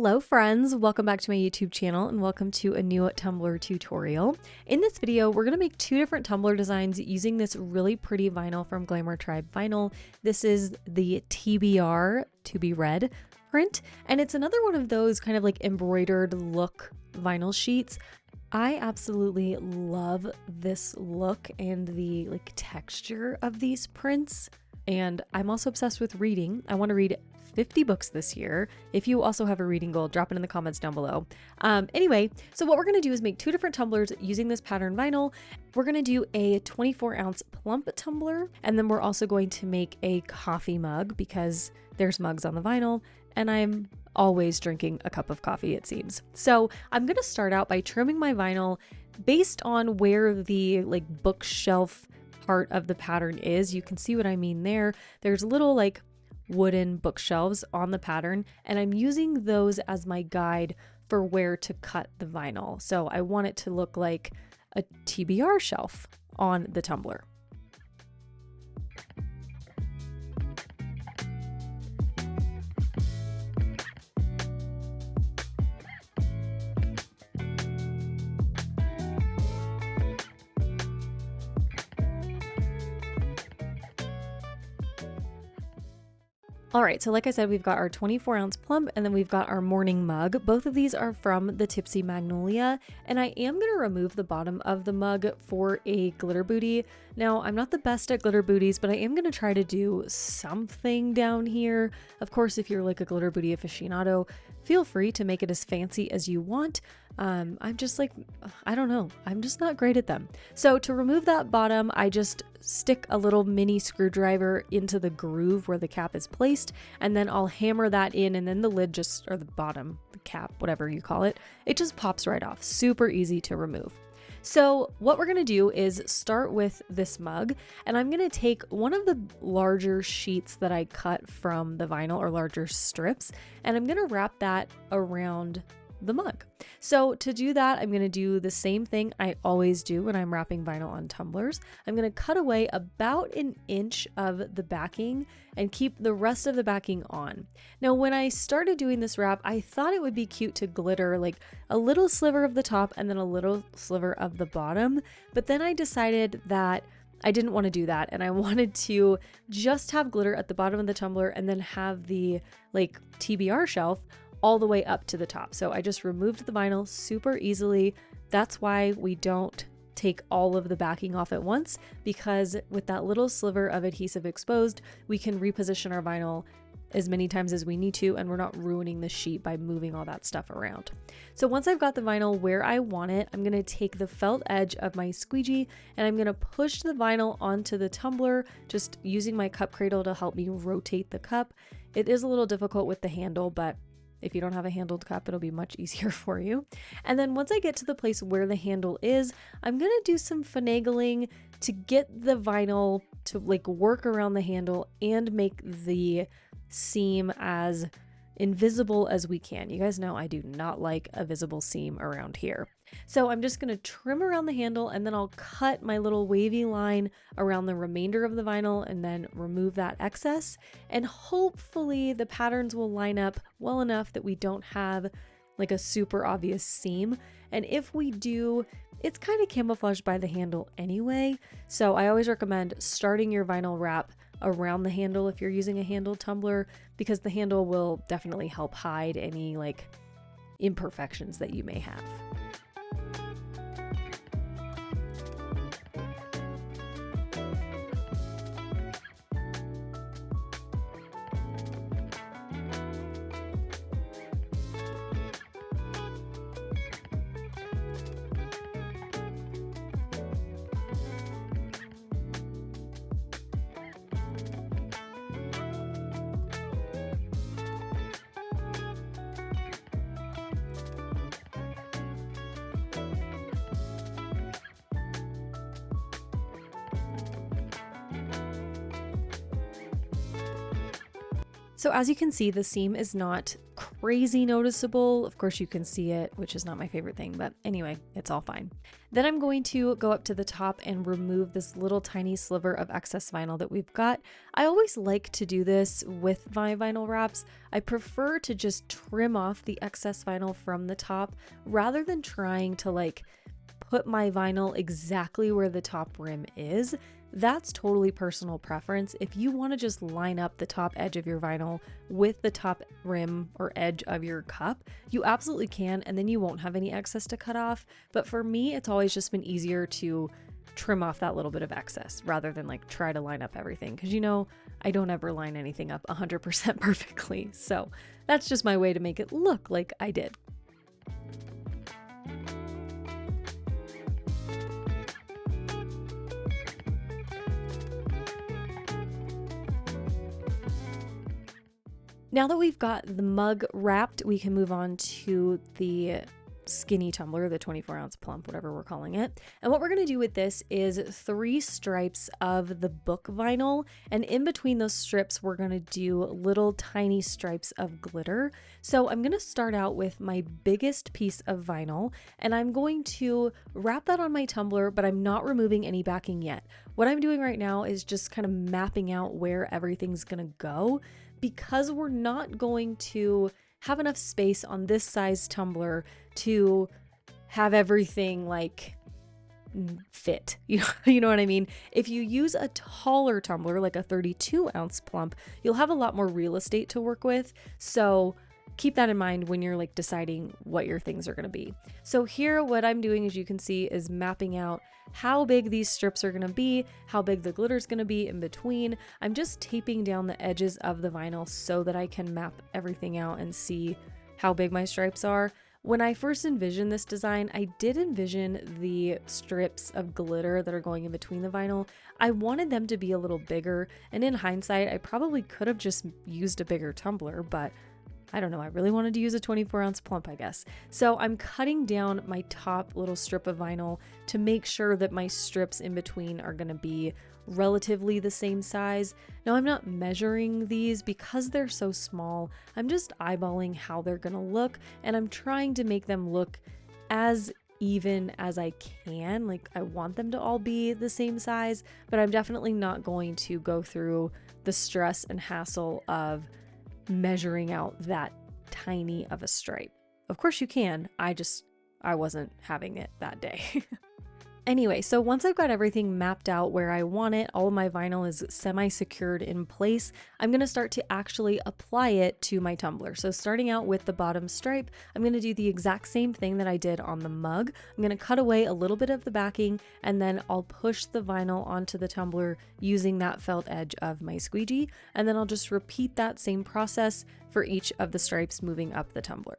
Hello friends, welcome back to my YouTube channel and welcome to a new Tumbler tutorial. In this video, we're going to make two different tumbler designs using this really pretty vinyl from Glamour Tribe Vinyl. This is the TBR, to be read, print, and it's another one of those kind of like embroidered look vinyl sheets. I absolutely love this look and the like texture of these prints. And I'm also obsessed with reading. I want to read 50 books this year. If you also have a reading goal, drop it in the comments down below. Anyway, so what we're going to do is make two different tumblers using this pattern vinyl. We're going to do a 24-ounce plump tumbler, and then we're also going to make a coffee mug because there's mugs on the vinyl, and I'm always drinking a cup of coffee, it seems. So I'm going to start out by trimming my vinyl based on where the like bookshelf part of the pattern is. You can see what I mean there. There's little like wooden bookshelves on the pattern, and I'm using those as my guide for where to cut the vinyl. So I want it to look like a TBR shelf on the tumbler. All right, so like I said, we've got our 24-ounce plump and then we've got our morning mug. Both of these are from the Tipsy Magnolia, and I am going to remove the bottom of the mug for a glitter booty. Now, I'm not the best at glitter booties, but I am going to try to do something down here. Of course, if you're like a glitter booty aficionado, feel free to make it as fancy as you want. I'm just like, I don't know. I'm just not great at them. So to remove that bottom, I just stick a little mini screwdriver into the groove where the cap is placed, and then I'll hammer that in, and then the lid just, or the bottom, the cap, whatever you call it, it just pops right off. Super easy to remove. So what we're going to do is start with this mug, and I'm going to take one of the larger sheets that I cut from the vinyl, or larger strips, and I'm going to wrap that around the mug. So to do that, I'm going to do the same thing I always do when I'm wrapping vinyl on tumblers. I'm going to cut away about an inch of the backing and keep the rest of the backing on. Now, when I started doing this wrap, I thought it would be cute to glitter like a little sliver of the top and then a little sliver of the bottom, but then I decided that I didn't want to do that, and I wanted to just have glitter at the bottom of the tumbler and then have the like TBR shelf all the way up to the top. So I just removed the vinyl super easily. That's why we don't take all of the backing off at once, because with that little sliver of adhesive exposed, we can reposition our vinyl as many times as we need to, and we're not ruining the sheet by moving all that stuff around. So once I've got the vinyl where I want it, I'm gonna take the felt edge of my squeegee and I'm gonna push the vinyl onto the tumbler, just using my cup cradle to help me rotate the cup. It is a little difficult with the handle, but if you don't have a handled cup, it'll be much easier for you. And then once I get to the place where the handle is, I'm gonna do some finagling to get the vinyl to like work around the handle and make the seam as invisible as we can. You guys know I do not like a visible seam around here. So I'm just gonna trim around the handle, and then I'll cut my little wavy line around the remainder of the vinyl and then remove that excess. And hopefully the patterns will line up well enough that we don't have like a super obvious seam. And if we do, it's kind of camouflaged by the handle anyway. So I always recommend starting your vinyl wrap around the handle if you're using a handled tumbler, because the handle will definitely help hide any like imperfections that you may have. So as you can see, the seam is not crazy noticeable. Of course you can see it, which is not my favorite thing, but anyway, it's all fine. Then I'm going to go up to the top and remove this little tiny sliver of excess vinyl that we've got. I always like to do this with my vinyl wraps. I prefer to just trim off the excess vinyl from the top rather than trying to like put my vinyl exactly where the top rim is. That's totally personal preference. If you want to just line up the top edge of your vinyl with the top rim or edge of your cup, you absolutely can, and then you won't have any excess to cut off. But for me, it's always just been easier to trim off that little bit of excess rather than like try to line up everything, because you know I don't ever line anything up 100% perfectly. So that's just my way to make it look like I did. Now that we've got the mug wrapped, we can move on to the skinny tumbler, the 24-ounce plump, whatever we're calling it. And what we're going to do with this is 3 stripes of the book vinyl, and in between those strips we're going to do little tiny stripes of glitter. So I'm going to start out with my biggest piece of vinyl, and I'm going to wrap that on my tumbler, but I'm not removing any backing yet. What I'm doing right now is just kind of mapping out where everything's going to go, because we're not going to have enough space on this size tumbler to have everything like fit. You know what I mean? If you use a taller tumbler, like a 32-ounce plump, you'll have a lot more real estate to work with. So keep that in mind when you're like deciding what your things are going to be. So here what I'm doing, as you can see, is mapping out how big these strips are going to be, how big the glitter is going to be in between. I'm just taping down the edges of the vinyl so that I can map everything out and see how big my stripes are. When I first envisioned this design, I did envision the strips of glitter that are going in between the vinyl. I wanted them to be a little bigger, and in hindsight, I probably could have just used a bigger tumbler, but I don't know, I really wanted to use a 24-ounce plump, I guess. So I'm cutting down my top little strip of vinyl to make sure that my strips in between are going to be relatively the same size. Now I'm not measuring these because they're so small. I'm just eyeballing how they're going to look, and I'm trying to make them look as even as I can. Like, I want them to all be the same size, but I'm definitely not going to go through the stress and hassle of measuring out that tiny of a stripe. Of course you can, I wasn't having it that day. Anyway, so once I've got everything mapped out where I want it, all of my vinyl is semi-secured in place, I'm going to start to actually apply it to my tumbler. So starting out with the bottom stripe, I'm going to do the exact same thing that I did on the mug. I'm going to cut away a little bit of the backing, and then I'll push the vinyl onto the tumbler using that felt edge of my squeegee, and then I'll just repeat that same process for each of the stripes moving up the tumbler.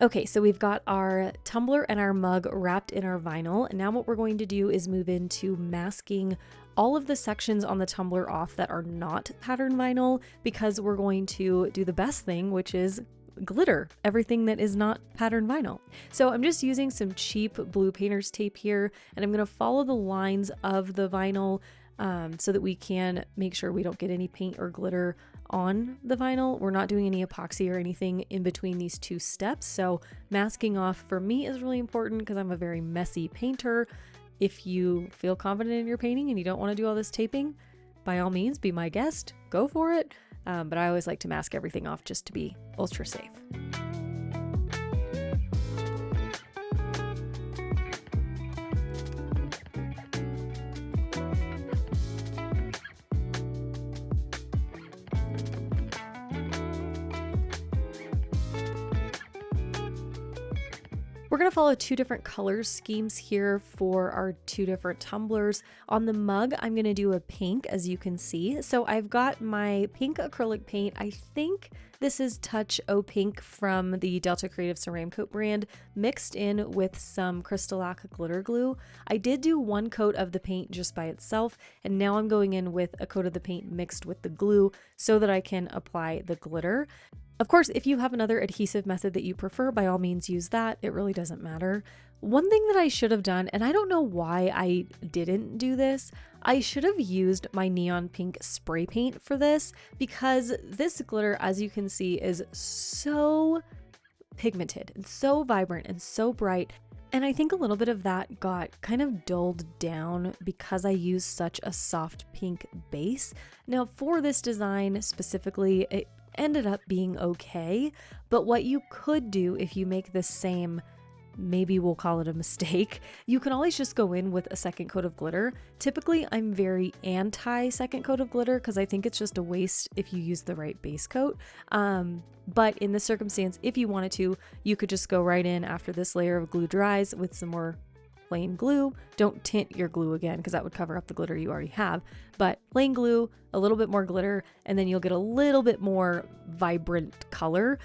Okay, so we've got our tumbler and our mug wrapped in our vinyl. And now what we're going to do is move into masking all of the sections on the tumbler off that are not pattern vinyl, because we're going to do the best thing, which is glitter everything that is not pattern vinyl. So I'm just using some cheap blue painter's tape here, and I'm going to follow the lines of the vinyl so that we can make sure we don't get any paint or glitter on the vinyl. We're not doing any epoxy or anything in between these two steps. So masking off for me is really important because I'm a very messy painter. If you feel confident in your painting and you don't want to do all this taping, by all means, be my guest, go for it. But I always like to mask everything off just to be ultra safe. We're going to follow two different color schemes here for our two different tumblers. On the mug, I'm going to do a pink, as you can see. So I've got my pink acrylic paint. I think this is Touch O Pink from the Delta Creative Ceramcoat brand, mixed in with some CRYSTALAC glitter glue. I did do one coat of the paint just by itself, and now I'm going in with a coat of the paint mixed with the glue so that I can apply the glitter. Of course, if you have another adhesive method that you prefer, by all means use that. It really doesn't matter. One thing that I should have done, and I don't know why I didn't do this, I should have used my neon pink spray paint for this, because this glitter, as you can see, is so pigmented and so vibrant and so bright. And I think a little bit of that got kind of dulled down because I used such a soft pink base. Now for this design specifically, it ended up being okay, but what you could do if you make the same, maybe we'll call it a mistake, you can always just go in with a second coat of glitter. Typically, I'm very anti second coat of glitter because I think it's just a waste if you use the right base coat. But in this circumstance, if you wanted to, you could just go right in after this layer of glue dries with some more plain glue. Don't tint your glue again because that would cover up the glitter you already have, but plain glue, a little bit more glitter, and then you'll get a little bit more vibrant color.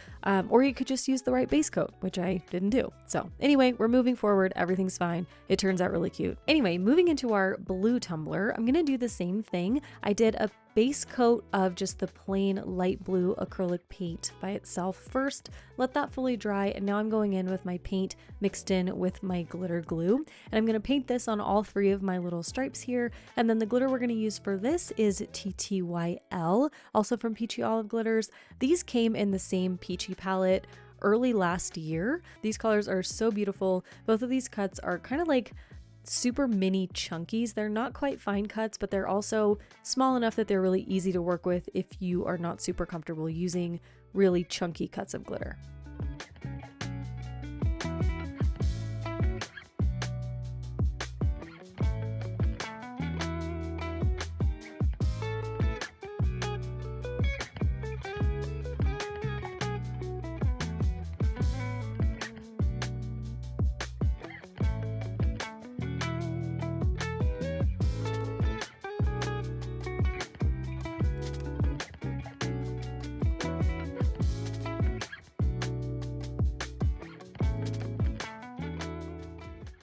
Or you could just use the right base coat, which I didn't do. So anyway, we're moving forward. Everything's fine. It turns out really cute. Anyway, moving into our blue tumbler, I'm going to do the same thing. I did a base coat of just the plain light blue acrylic paint by itself first, let that fully dry, and now I'm going in with my paint mixed in with my glitter glue, and I'm going to paint this on all three of my little stripes here. And then the glitter we're going to use for this is TTYL, also from Peachy Olive Glitters. These came in the same Peachy palette early last year. These colors are so beautiful. Both of these cuts are kind of like super mini chunkies. They're not quite fine cuts, but they're also small enough that they're really easy to work with if you are not super comfortable using really chunky cuts of glitter.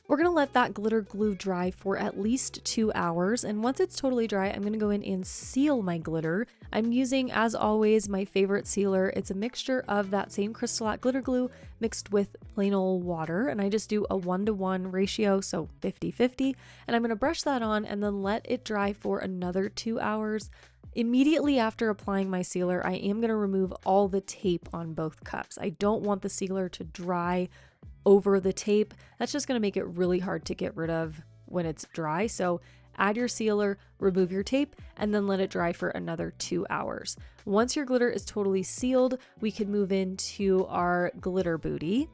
We're going to let that glitter glue dry for at least 2 hours, and once it's totally dry, I'm going to go in and seal my glitter. I'm using, as always, my favorite sealer. It's a mixture of that same CRYSTALAC glitter glue mixed with plain old water, and I just do a 1-to-1 ratio, so 50-50, and I'm going to brush that on and then let it dry for another 2 hours. Immediately after applying my sealer, I am going to remove all the tape on both cups. I don't want the sealer to dry over the tape. That's just going to make it really hard to get rid of when it's dry. So add your sealer, remove your tape, and then let it dry for another 2 hours. Once your glitter is totally sealed, we can move into our glitter booty.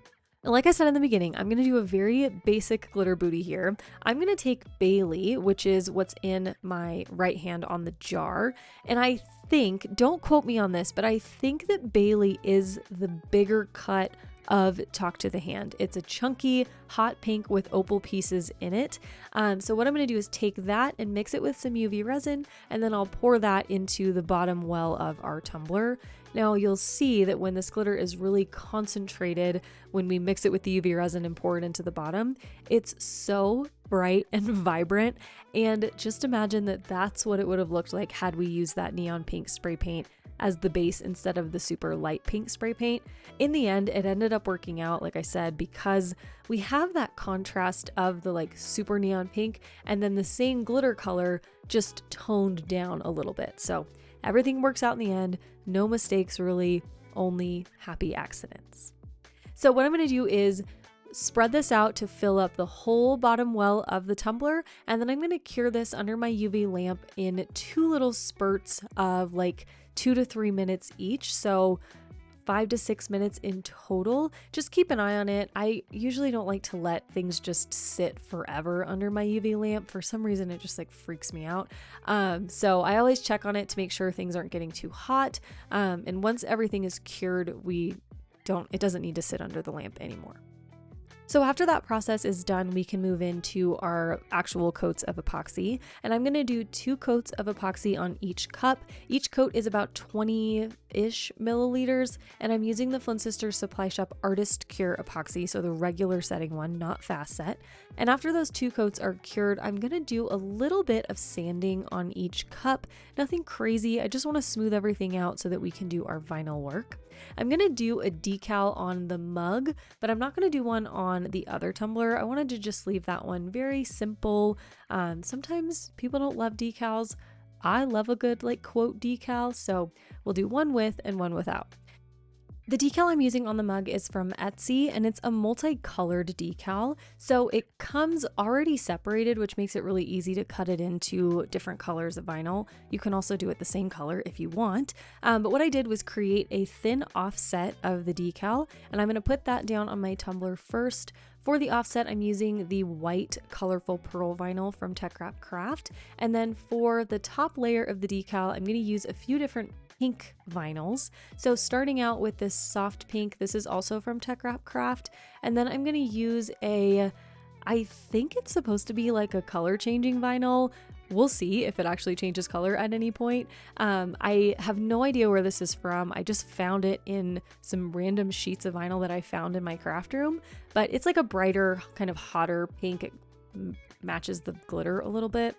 And like I said in the beginning, I'm going to do a very basic glitter booty here. I'm going to take BELLE, which is what's in my right hand on the jar. And I think, don't quote me on this, but I think that BELLE is the bigger cut of Talk to the Hand. It's a chunky hot pink with opal pieces in it. So what I'm going to do is take that and mix it with some UV resin, and then I'll pour that into the bottom well of our tumbler. Now you'll see that when this glitter is really concentrated, when we mix it with the UV resin and pour it into the bottom, it's so bright and vibrant. And just imagine that that's what it would have looked like had we used that neon pink spray paint as the base instead of the super light pink spray paint. In the end, it ended up working out, like I said, because we have that contrast of the like super neon pink and then the same glitter color just toned down a little bit. So everything works out in the end. No mistakes really, only happy accidents. So what I'm going to do is spread this out to fill up the whole bottom well of the tumbler, and then I'm going to cure this under my UV lamp in 2 little spurts of like 2 to 3 minutes each, so 5 to 6 minutes in total. Just keep an eye on it. I usually don't like to let things just sit forever under my UV lamp. For some reason, it just like freaks me out. So I always check on it to make sure things aren't getting too hot. And once everything is cured, it doesn't need to sit under the lamp anymore. So after that process is done, we can move into our actual coats of epoxy. And I'm going to do 2 coats of epoxy on each cup. Each coat is about 20-ish milliliters. And I'm using the Flynn Sisters Supply Shop Artist Cure epoxy, so the regular setting one, not fast set. And after those 2 coats are cured, I'm going to do a little bit of sanding on each cup. Nothing crazy. I just want to smooth everything out so that we can do our vinyl work. I'm going to do a decal on the mug, but I'm not going to do one on the other tumbler. I wanted to just leave that one very simple. Sometimes people don't love decals. I love a good like quote decal, so we'll do one with and one without. The decal I'm using on the mug is from Etsy, and it's a multicolored decal. So it comes already separated, which makes it really easy to cut it into different colors of vinyl. You can also do it the same color if you want. But what I did was create a thin offset of the decal, and I'm going to put that down on my tumbler first. For the offset, I'm using the white colorful pearl vinyl from Teckwrap Craft. And then for the top layer of the decal, I'm going to use a few different pink vinyls. So starting out with this soft pink, this is also from Teckwrap Craft. And then I'm going to use I think it's supposed to be like a color changing vinyl. We'll see if it actually changes color at any point. I have no idea where this is from. I just found it in some random sheets of vinyl that I found in my craft room, but it's like a brighter, kind of hotter pink. It matches the glitter a little bit.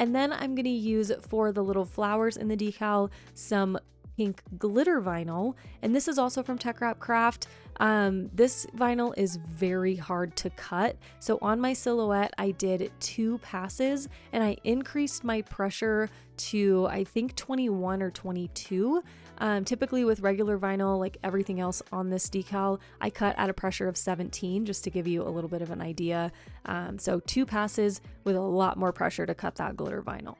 And then I'm going to use for the little flowers in the decal some pink glitter vinyl, and this is also from Teckwrap Craft. This vinyl is very hard to cut, so on my silhouette I did 2 passes and I increased my pressure to I think 21 or 22. Typically with regular vinyl, like everything else on this decal, I cut at a pressure of 17 just to give you a little bit of an idea. So 2 passes with a lot more pressure to cut that glitter vinyl.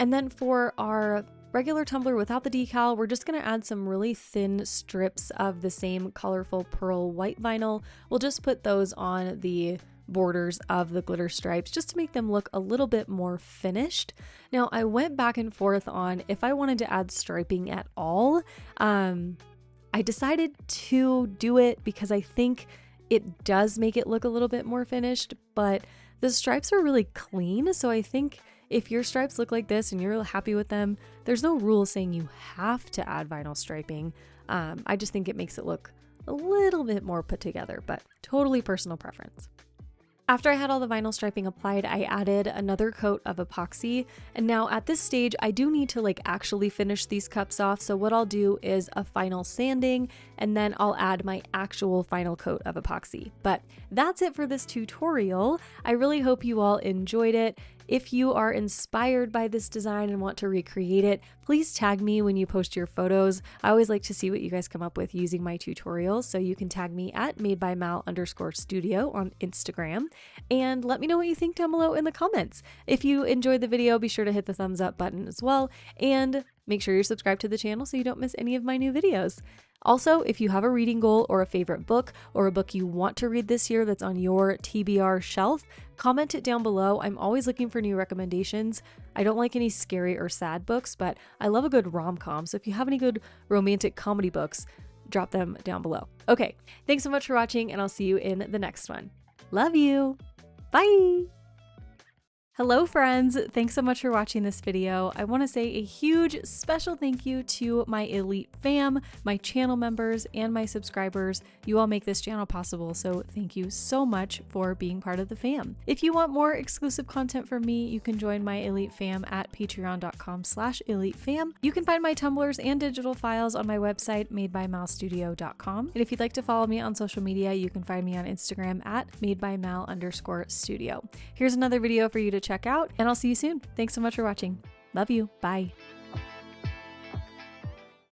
And then for our regular tumbler without the decal, we're just going to add some really thin strips of the same colorful pearl white vinyl. We'll just put those on the borders of the glitter stripes just to make them look a little bit more finished. Now, I went back and forth on if I wanted to add striping at all. I decided to do it because I think it does make it look a little bit more finished, but the stripes are really clean, so I think if your stripes look like this and you're happy with them, there's no rule saying you have to add vinyl striping. I just think it makes it look a little bit more put together, but totally personal preference. After I had all the vinyl striping applied, I added another coat of epoxy. And now at this stage, I do need to like actually finish these cups off. So what I'll do is a final sanding, and then I'll add my actual final coat of epoxy. But that's it for this tutorial. I really hope you all enjoyed it. If you are inspired by this design and want to recreate it, please tag me when you post your photos. I always like to see what you guys come up with using my tutorials, so you can tag me at madebymal_studio on Instagram and let me know what you think down below in the comments. If you enjoyed the video, be sure to hit the thumbs up button as well, and make sure you're subscribed to the channel so you don't miss any of my new videos. Also, if you have a reading goal or a favorite book or a book you want to read this year that's on your TBR shelf, comment it down below. I'm always looking for new recommendations. I don't like any scary or sad books, but I love a good rom-com. So if you have any good romantic comedy books, drop them down below. Okay, thanks so much for watching, and I'll see you in the next one. Love you. Bye. Hello friends! Thanks so much for watching this video. I want to say a huge special thank you to my elite fam, my channel members, and my subscribers. You all make this channel possible, so thank you so much for being part of the fam. If you want more exclusive content from me, you can join my elite fam at patreon.com/elitefam. You can find my tumblers and digital files on my website madebymalstudio.com. And if you'd like to follow me on social media, you can find me on Instagram at madebymal_studio. Here's another video for you to check out, and I'll see you soon. Thanks so much for watching. Love you. Bye.